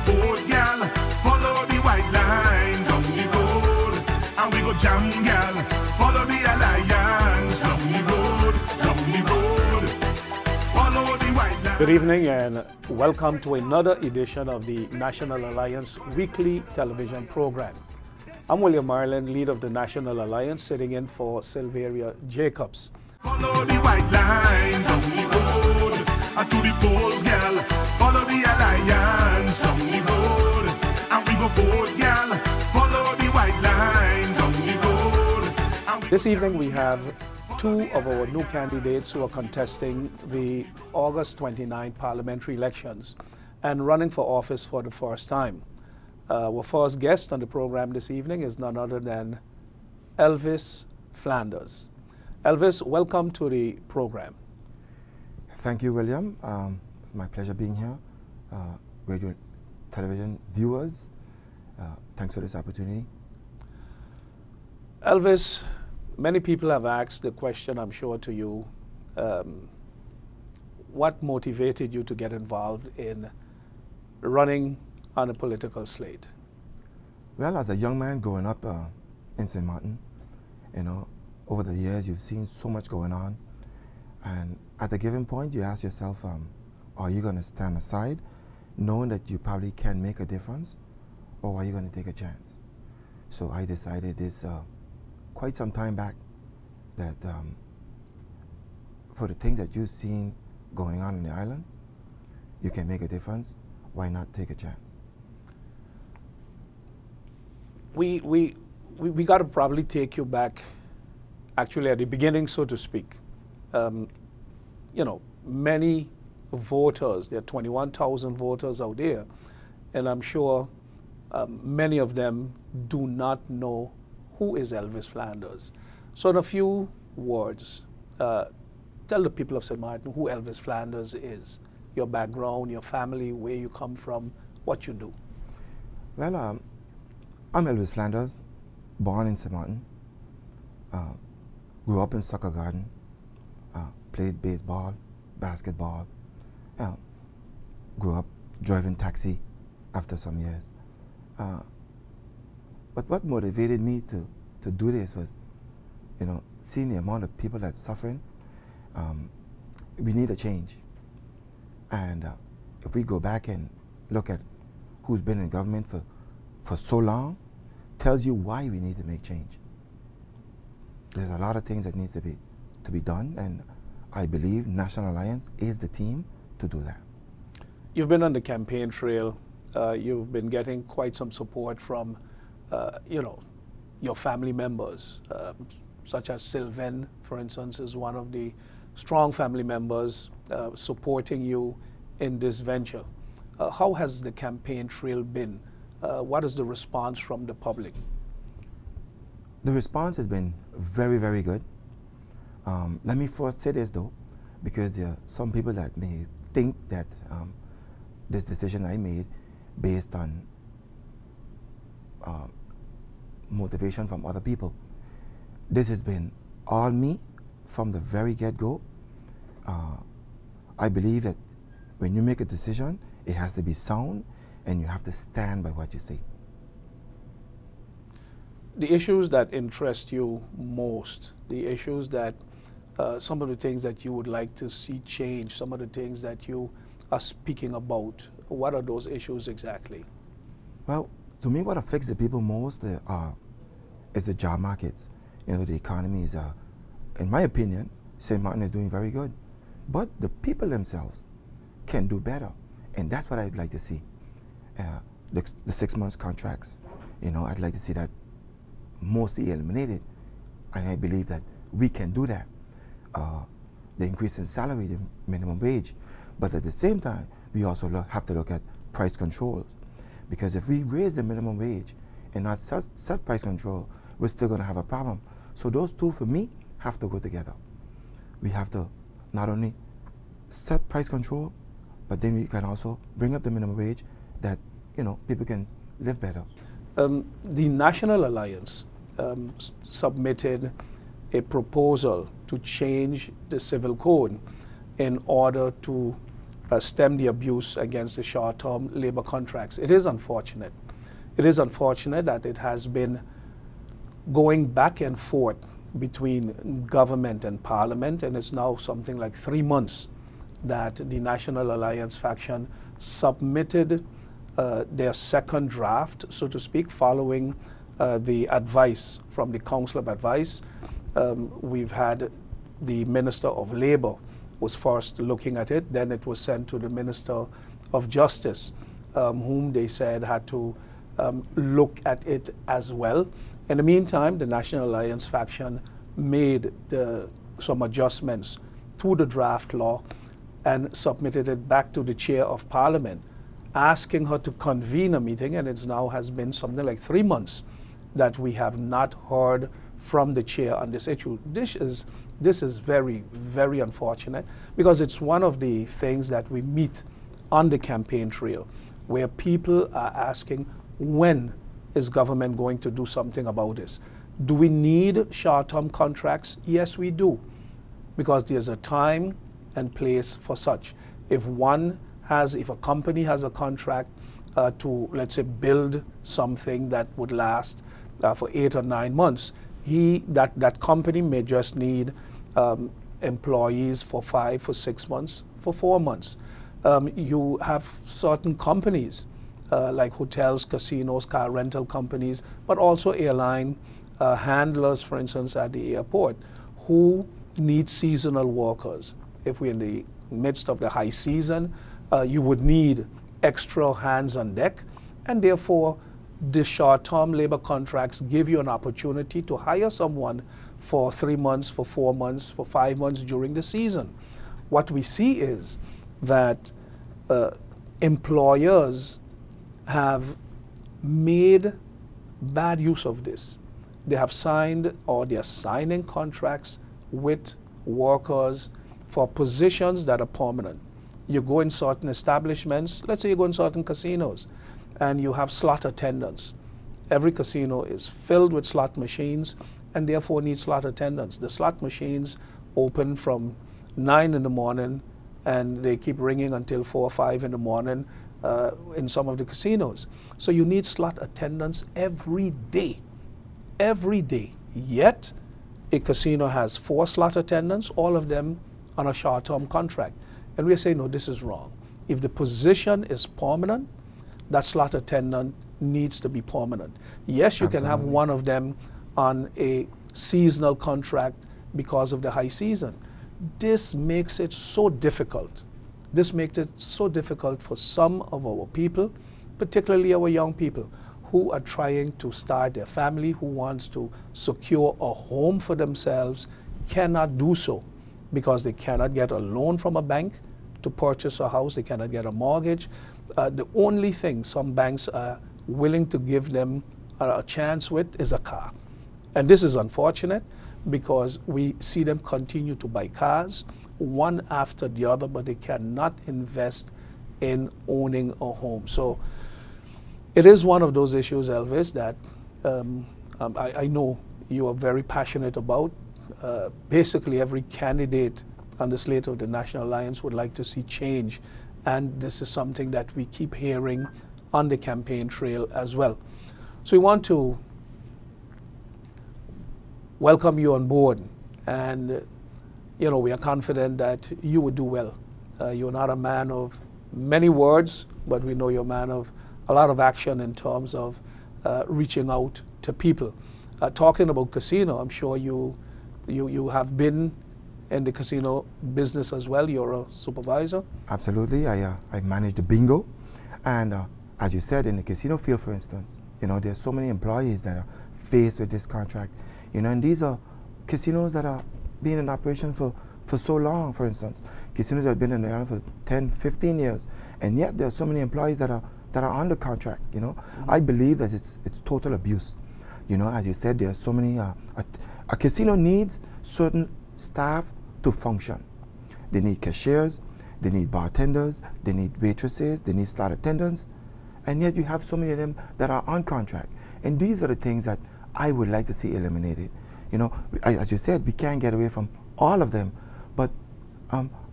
vote, gal. Follow the white line down the road, and we go jam, gal. Follow the alliance down the road, down the road. Follow the white line. Good evening and welcome to another edition of the National Alliance weekly television program. I'm William Marlin, lead of the National Alliance, sitting in for Sylveria Jacobs. Follow the white line down the road, and to the polls, gal. Follow the alliance down the road, and we go vote, gal. Follow the white line down the road. And This evening we have two of our new candidates who are contesting the August 29 parliamentary elections and running for office for the first time. Our first guest on the program this evening is none other than Elvis Flanders. Elvis, welcome to the program. Thank you, William. It's my pleasure being here. Radio, television viewers, thanks for this opportunity. Elvis, many people have asked the question, I'm sure, to you, what motivated you to get involved in running on a political slate? Well, as a young man growing up in St. Martin, you know, over the years you've seen so much going on, and at a given point you ask yourself, are you going to stand aside knowing that you probably can make a difference, or are you going to take a chance? So I decided this quite some time back that for the things that you've seen going on in the island, you can make a difference. Why not take a chance? We got to probably take you back, actually at the beginning, so to speak. You know, many voters, there are 21,000 voters out there, and I'm sure many of them do not know who is Elvis Flanders. So in a few words, tell the people of St. Martin who Elvis Flanders is, your background, your family, where you come from, what you do. Well, I'm Elvis Flanders, born in St. Martin, grew up in Soccer Garden, played baseball, basketball, grew up driving taxi after some years. But what motivated me to do this was, you know, seeing the amount of people that's suffering. We need a change. And if we go back and look at who's been in government for so long, tells you why we need to make change. There's a lot of things that needs to be done, and I believe National Alliance is the team to do that. You've been on the campaign trail. You've been getting quite some support from, you know, your family members, such as Sylvain, for instance, is one of the strong family members supporting you in this venture. How has the campaign trail been? What is the response from the public? The response has been very, very good. Let me first say this though, because there are some people that may think that this decision I made based on motivation from other people. This has been all me from the very get-go. I believe that when you make a decision, it has to be sound, and you have to stand by what you say. The issues that interest you most, the issues that, some of the things that you would like to see change, some of the things that you are speaking about, what are those issues exactly? Well, to me, what affects the people most is the job markets. You know, the economy is, in my opinion, St. Martin is doing very good. But the people themselves can do better, and that's what I'd like to see. The 6 months contracts, you know, I'd like to see that mostly eliminated, and I believe that we can do that. The increase in salary, the minimum wage, but at the same time, we also have to look at price controls, because if we raise the minimum wage and not set price control, we're still going to have a problem. So those two, for me, have to go together. We have to not only set price control, but then we can also bring up the minimum wage that, you know, people can live better. The National Alliance submitted a proposal to change the civil code in order to stem the abuse against the short-term labor contracts. It is unfortunate. It is unfortunate that it has been going back and forth between government and parliament, and it's now something like 3 months that the National Alliance faction submitted their second draft, so to speak, following the advice from the Council of Advice. We've had the Minister of Labor was first looking at it, then it was sent to the Minister of Justice, whom they said had to look at it as well. In the meantime, the National Alliance faction made some adjustments to the draft law and submitted it back to the Chair of Parliament, asking her to convene a meeting, and it now has been something like 3 months that we have not heard from the Chair on this issue. This is very, very unfortunate, because it's one of the things that we meet on the campaign trail, where people are asking, when is government going to do something about this? Do we need short-term contracts? Yes, we do, because there's a time and place for such. If a company has a contract to, let's say, build something that would last for 8 or 9 months, that company may just need employees for 5, for 6 months, for 4 months. You have certain companies like hotels, casinos, car rental companies, but also airline handlers, for instance, at the airport, who need seasonal workers. If we're in the midst of the high season, you would need extra hands on deck, and therefore the short-term labor contracts give you an opportunity to hire someone for 3 months, for 4 months, for 5 months during the season. What we see is that employers have made bad use of this. They have signed, or they are signing, contracts with workers for positions that are permanent. You go in certain establishments, let's say you go in certain casinos, and you have slot attendants. Every casino is filled with slot machines and therefore needs slot attendants. The slot machines open from 9 in the morning and they keep ringing until 4 or 5 in the morning in some of the casinos. So you need slot attendants every day. Every day. Yet, a casino has 4 slot attendants, all of them on a short-term contract. And we say, no, this is wrong. If the position is permanent, that slot attendant needs to be permanent. Yes, you can have one of them on a seasonal contract because of the high season. This makes it so difficult. This makes it so difficult for some of our people, particularly our young people, who are trying to start their family, who wants to secure a home for themselves, cannot do so because they cannot get a loan from a bank to purchase a house, they cannot get a mortgage. The only thing some banks are willing to give them a chance with is a car. And this is unfortunate because we see them continue to buy cars, one after the other, but they cannot invest in owning a home. So it is one of those issues, Elvis, that I know you are very passionate about. Basically, every candidate on the slate of the National Alliance would like to see change. And this is something that we keep hearing on the campaign trail as well. So we want to welcome you on board. And, you know, we are confident that you would do well. You're not a man of many words, but we know you're a man of a lot of action in terms of reaching out to people. Talking about casino, I'm sure you have been in the casino business as well. You're a supervisor. Absolutely. I manage the bingo. And as you said, in the casino field, for instance, you know, there's so many employees that are faced with this contract. You know, and these are casinos that are being in operation for so long, for instance. Casinos that have been around for 10, 15 years. And yet there are so many employees that are under contract, you know. I believe that it's total abuse. You know, as you said, there are so many, a casino needs certain staff to function. They need cashiers, they need bartenders, they need waitresses, they need slot attendants, and yet you have so many of them that are on contract. And these are the things that I would like to see eliminated. You know, as you said, we can't get away from all of them, but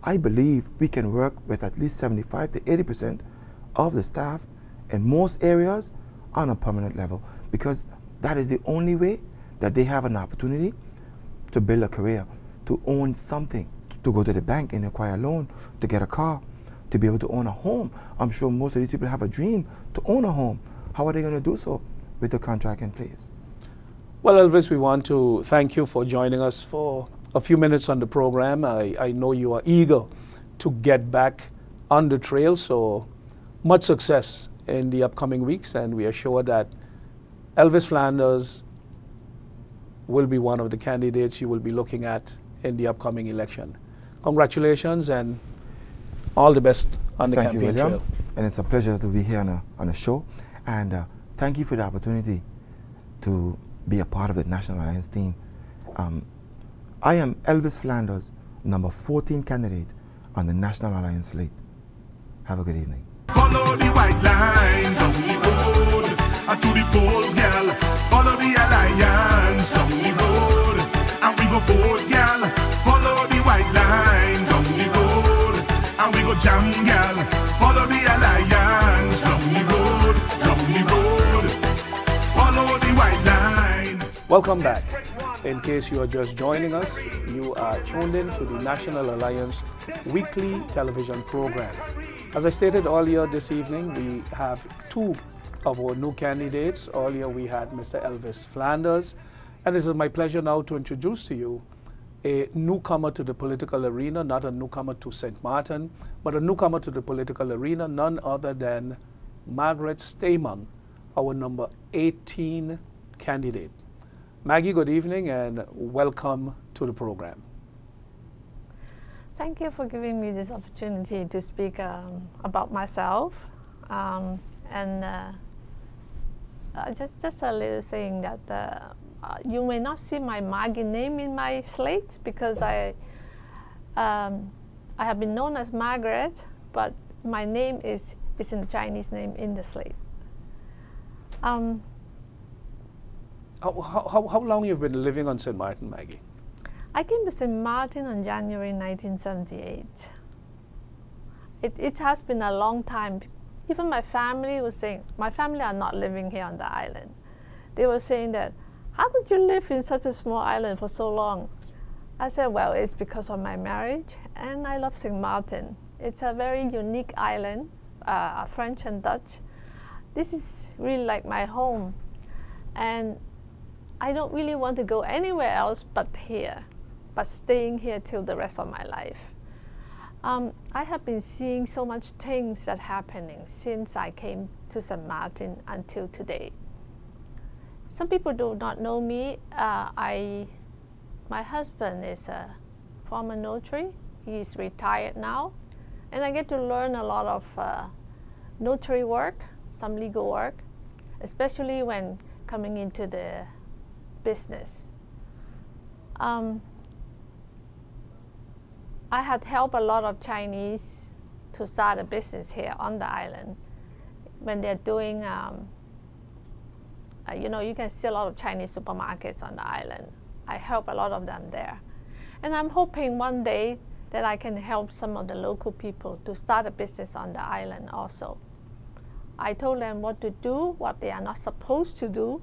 I believe we can work with at least 75 to 80% of the staff in most areas on a permanent level, because that is the only way that they have an opportunity to build a career, to own something, to go to the bank and acquire a loan, to get a car, to be able to own a home. I'm sure most of these people have a dream to own a home. How are they going to do so with the contract in place? Well, Elvis, we want to thank you for joining us for a few minutes on the program. I know you are eager to get back on the trail, so much success in the upcoming weeks, and we are sure that Elvis Flanders will be one of the candidates you will be looking at in the upcoming election. Congratulations and all the best on the campaign William. trail. And it's a pleasure to be here on a show, and thank you for the opportunity to be a part of the National Alliance team. I am Elvis Flanders, number 14 candidate on the National Alliance slate. Have a good evening. Follow the white line down the road to the polls, girl. Follow the alliance down the road, and we go vote, girl. Follow the white line down the road, and we go jam, girl. Follow the alliance down the road, down the road. Follow the white line. Welcome back. In case you are just joining us, you are tuned in to the National Alliance weekly television program. As I stated earlier this evening, we have two of our new candidates. Earlier we had Mr. Elvis Flanders, and it is my pleasure now to introduce to you a newcomer to the political arena, not a newcomer to St. Martin, but a newcomer to the political arena, none other than Margaret Stamen, our number 18 candidate. Maggie, good evening and welcome to the program. Thank you for giving me this opportunity to speak about myself. Just a little saying that you may not see my Maggie name in my slate because I have been known as Margaret, but my name is in the Chinese name in the slate. How long you've been living on St. Martin, Maggie? I came to St. Martin on January 1978. It has been a long time. Even my family was saying, my family are not living here on the island. They were saying that, how could you live in such a small island for so long? I said, well, it's because of my marriage, and I love St. Martin. It's a very unique island, French and Dutch. This is really like my home. And I don't really want to go anywhere else but here, but staying here till the rest of my life. I have been seeing so much things that are happening since I came to St. Martin until today. Some people do not know me. My husband is a former notary. He's retired now. And I get to learn a lot of notary work, some legal work, especially when coming into the business. I had helped a lot of Chinese to start a business here on the island. When they're doing, you can see a lot of Chinese supermarkets on the island. I help a lot of them there. And I'm hoping one day that I can help some of the local people to start a business on the island also. I told them what to do, what they are not supposed to do,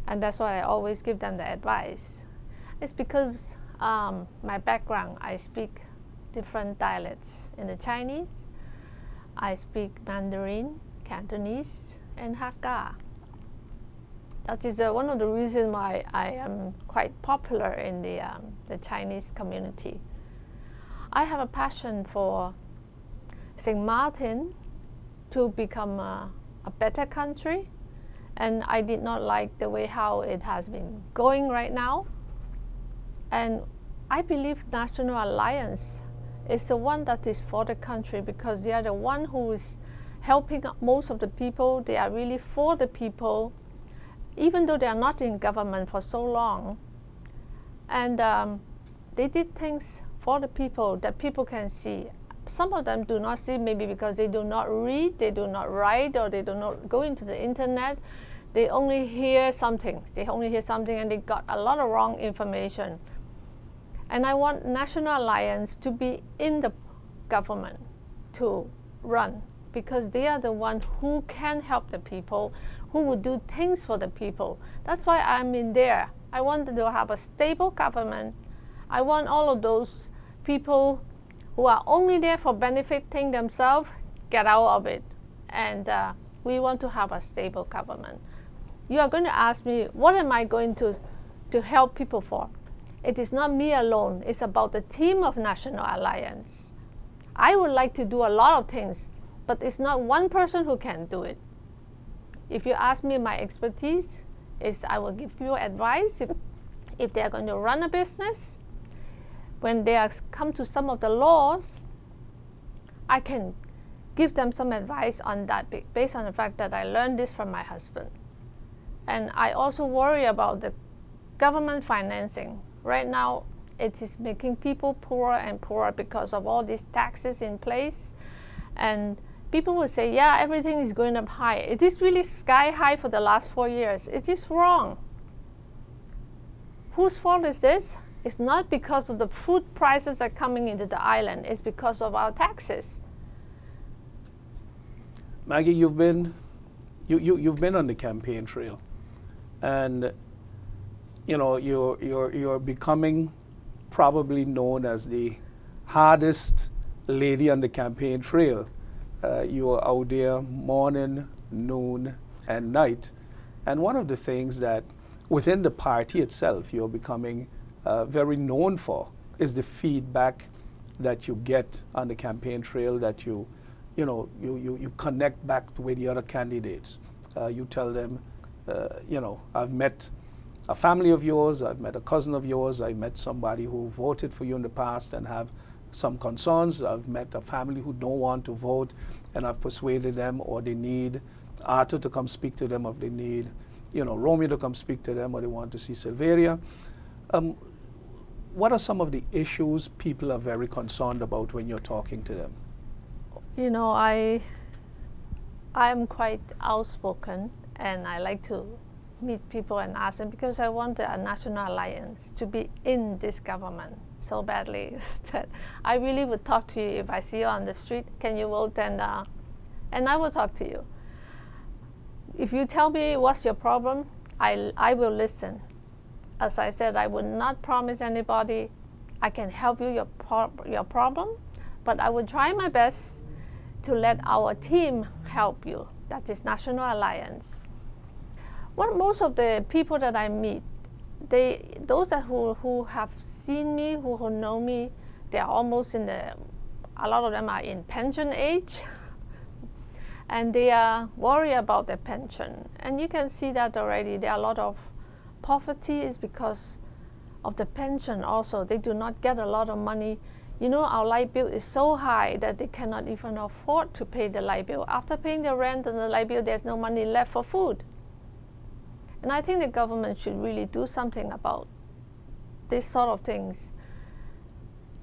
and that's why I always give them the advice. It's because my background, I speak different dialects in the Chinese. I speak Mandarin, Cantonese, and Hakka. That is one of the reasons why I am quite popular in the Chinese community. I have a passion for St. Martin to become a better country, and I did not like the way how it has been going right now. And I believe National Alliance is the one that is for the country because they are the one who is helping most of the people. They are really for the people, even though they are not in government for so long. And they did things for the people that people can see. Some of them do not see maybe because they do not read, they do not write, or they do not go into the internet. They only hear something. They only hear something and they got a lot of wrong information. And I want National Alliance to be in the government to run, because they are the one who can help the people, who will do things for the people. That's why I'm in there. I want to have a stable government. I want all of those people who are only there for benefiting themselves, get out of it. And we want to have a stable government. You are going to ask me, what am I going to help people for? It is not me alone. It's about the team of National Alliance. I would like to do a lot of things, but it's not one person who can do it. If you ask me, my expertise is I will give you advice if they are going to run a business. When they come to some of the laws, I can give them some advice on that based on the fact that I learned this from my husband. And I also worry about the government financing. Right now, it is making people poorer and poorer because of all these taxes in place. And people will say, yeah, everything is going up high. It is really sky high for the last 4 years. It is wrong. Whose fault is this? It's not because of the food prices that are coming into the island. It's because of our taxes. Maggie, you've been on the campaign trail, and you know you're becoming probably known as the hardest lady on the campaign trail. You are out there morning, noon, and night. And one of the things that within the party itself you're becoming very known for is the feedback that you get on the campaign trail, that you connect back with the other candidates. You tell them, I've met a family of yours, I've met a cousin of yours, I met somebody who voted for you in the past and have some concerns. I've met a family who don't want to vote, and I've persuaded them, or they need Arthur to come speak to them, or they need, Romeo to come speak to them, or they want to see Silveria. What are some of the issues people are very concerned about when you're talking to them? I am quite outspoken, and I like to meet people and ask them, because I want the National Alliance to be in this government so badly that I really would talk to you if I see you on the street. Can you vote? And I will talk to you. If you tell me what's your problem, I will listen. As I said, I would not promise anybody I can help you your problem, but I would try my best to let our team help you. That is National Alliance. Most of the people that I meet, those who have seen me, who know me, they are almost a lot of them are in pension age, and they are worried about their pension. And you can see that already. There are a lot of poverty is because of the pension also. They do not get a lot of money. Our light bill is so high that they cannot even afford to pay the light bill. After paying the rent and the light bill, there's no money left for food. And I think the government should really do something about this sort of things.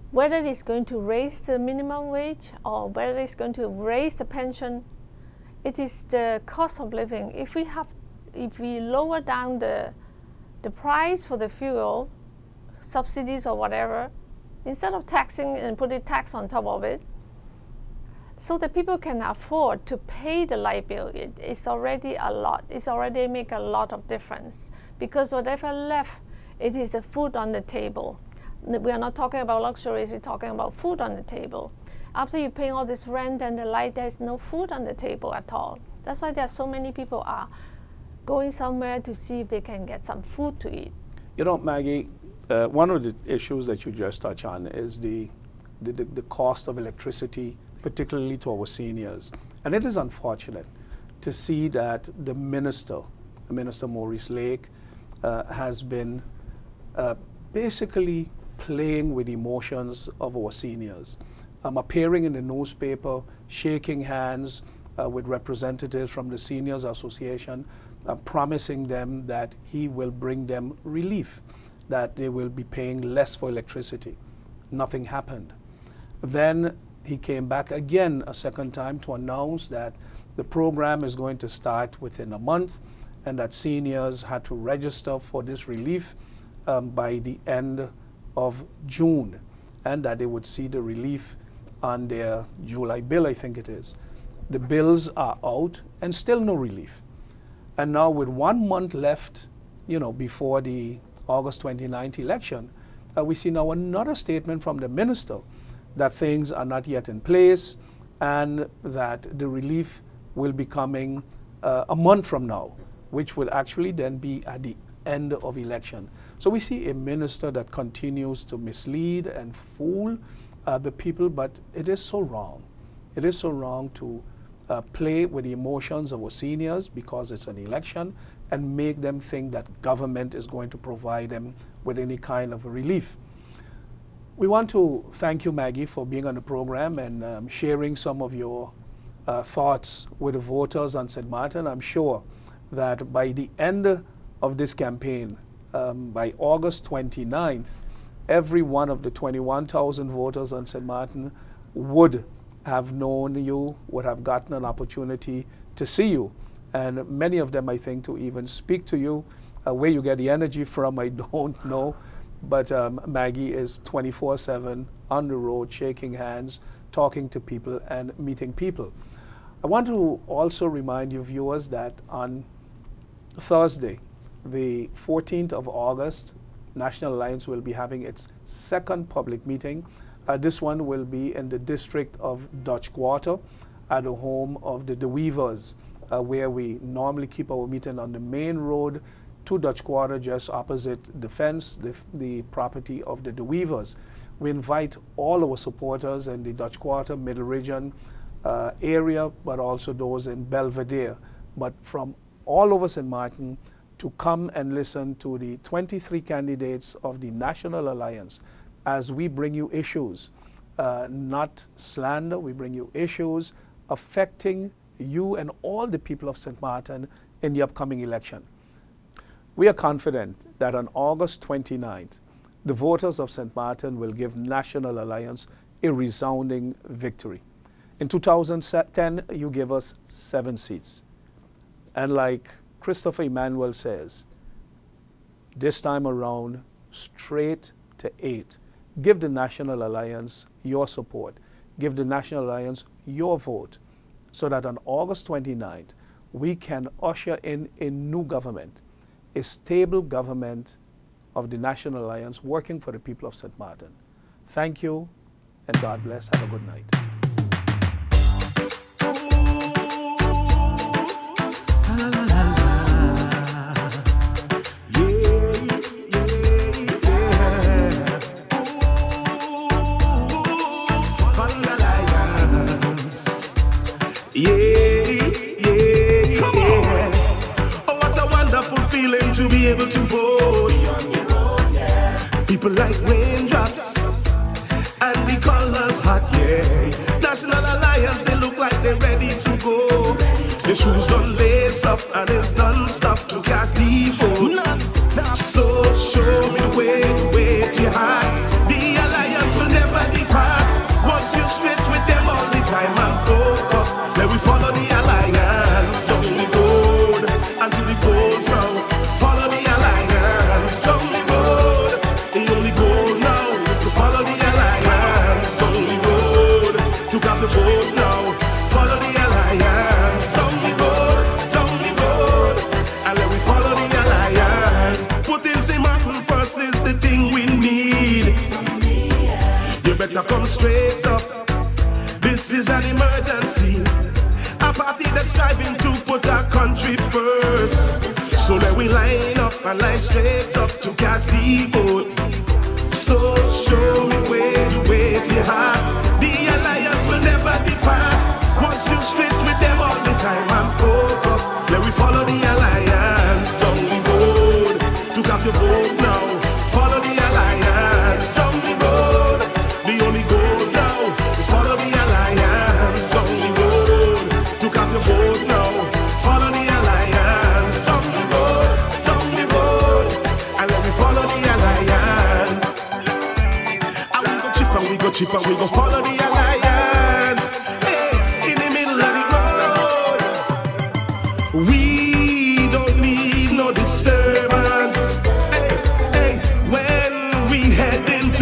Whether it's going to raise the minimum wage or whether it's going to raise the pension, it is the cost of living. If we lower down the price for the fuel, subsidies or whatever, instead of taxing and putting tax on top of it, so that people can afford to pay the light bill, it's already a lot. It's already make a lot of difference, because whatever left, it is the food on the table. We are not talking about luxuries, we're talking about food on the table. After you pay all this rent and the light, there's no food on the table at all. That's why there are so many people are going somewhere to see if they can get some food to eat. Maggie, one of the issues that you just touched on is the cost of electricity, particularly to our seniors. And it is unfortunate to see that the Minister Maurice Lake, has been basically playing with emotions of our seniors, appearing in the newspaper, shaking hands with representatives from the Seniors Association, promising them that he will bring them relief, that they will be paying less for electricity. Nothing happened. Then he came back again a second time to announce that the program is going to start within a month, and that seniors had to register for this relief by the end of June, and that they would see the relief on their July bill, I think it is. The bills are out and still no relief. And now with 1 month left, before the August 29th election, we see now another statement from the minister that things are not yet in place and that the relief will be coming a month from now, which would actually then be at the end of election. So we see a minister that continues to mislead and fool the people, but it is so wrong. It is so wrong to play with the emotions of our seniors because it's an election and make them think that government is going to provide them with any kind of relief. We want to thank you, Maggie, for being on the program and sharing some of your thoughts with the voters on St. Martin. I'm sure that by the end of this campaign, by August 29th, every one of the 21,000 voters on St. Martin would have known you, would have gotten an opportunity to see you. And many of them, I think, to even speak to you. Where you get the energy from, I don't know. But Maggie is 24/7 on the road, shaking hands, talking to people and meeting people. I want to also remind you viewers that on Thursday, the 14th of August, National Alliance will be having its second public meeting. This one will be in the district of Dutch Quarter at the home of the De Weavers, where we normally keep our meeting on the main road to Dutch Quarter, just opposite the fence, the property of the De Weavers. We invite all our supporters in the Dutch Quarter, Middle Region area, but also those in Belvedere, but from all over St. Martin, to come and listen to the 23 candidates of the National Alliance as we bring you issues, not slander. We bring you issues affecting you and all the people of St. Martin in the upcoming election. We are confident that on August 29th, the voters of St. Martin will give National Alliance a resounding victory. In 2010, you gave us 7 seats. And like Christopher Emmanuel says, this time around, straight to 8. Give the National Alliance your support. Give the National Alliance your vote so that on August 29th, we can usher in a new government, a stable government of the National Alliance working for the people of St. Martin. Thank you, and God bless. Have a good night. To be able to vote, people like raindrops and the colors hot, yeah. National Alliance, they look like they're ready to go. The shoes done lace up and it's done stuff to cast the vote. So show me the way to your heart. The Alliance will never depart. Once you're straight with them all the time and focus, let we follow the Alliance down the road and to the polls now. Follow the Alliance down the road. The only goal now is to follow the Alliance down the road. To cast a vote now. Follow the Alliance down the road, and let we follow the Alliance. Putting St. Martin first is the thing we need. You better come straight up. This is an emergency. A party that's striving to put our country first. So let we line up and line straight up to cast the vote. So show me where to your heart. The Alliance will never depart. Once you're straight with them all the time and focus, let we follow the Alliance down the road. To cast your vote now. Follow the Alliance down the road. The only goal now is follow the Alliance down the road. To cast your vote now. Follow the Alliance down the road, and let me follow the Alliance. And we go chip and we go follow the Alliance. Hey, in the middle of the road. We don't need no disturbance. Hey, when we head into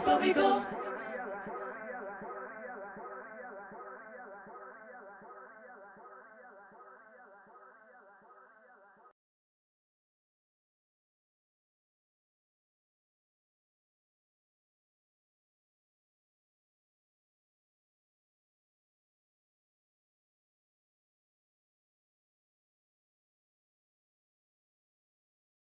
wherever we go.